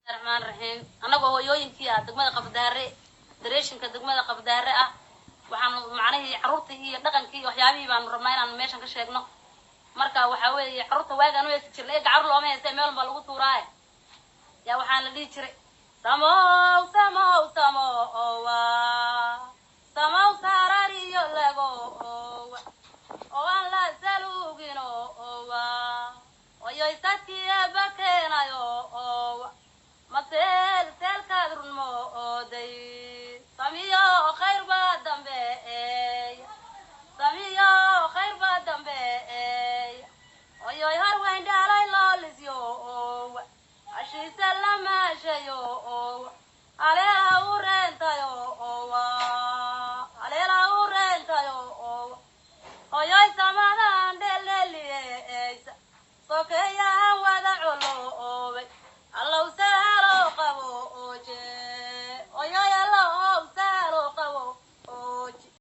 الرحمن الرحيم أنا هويوينكي دقمada qabdaare dareeshinka degmada qabdaare ah waxaan macnaheedu carruurtii iyo dhaqankii waxyaabihii baan rabnaa inaan meeshan ka sheegno marka waxa weeye carruurta waagaan u yeesi jirnay gacar looma yeesay meel baa lagu tuuraa yaa waxaan la dhihi jiray samow samow samow samow sarariyo lago oo aan la salugino oyo isadkiya bakeenayo مثل تلك المودي سميو خير بدمبي سميو خير بدمبي ويو هر وين داري لولزيو عشي سلم شيو عليها ورنتايو عليها ورنتايو ويو سمانا دللي سوكيا وذعلو الله سهل قبوجي ويا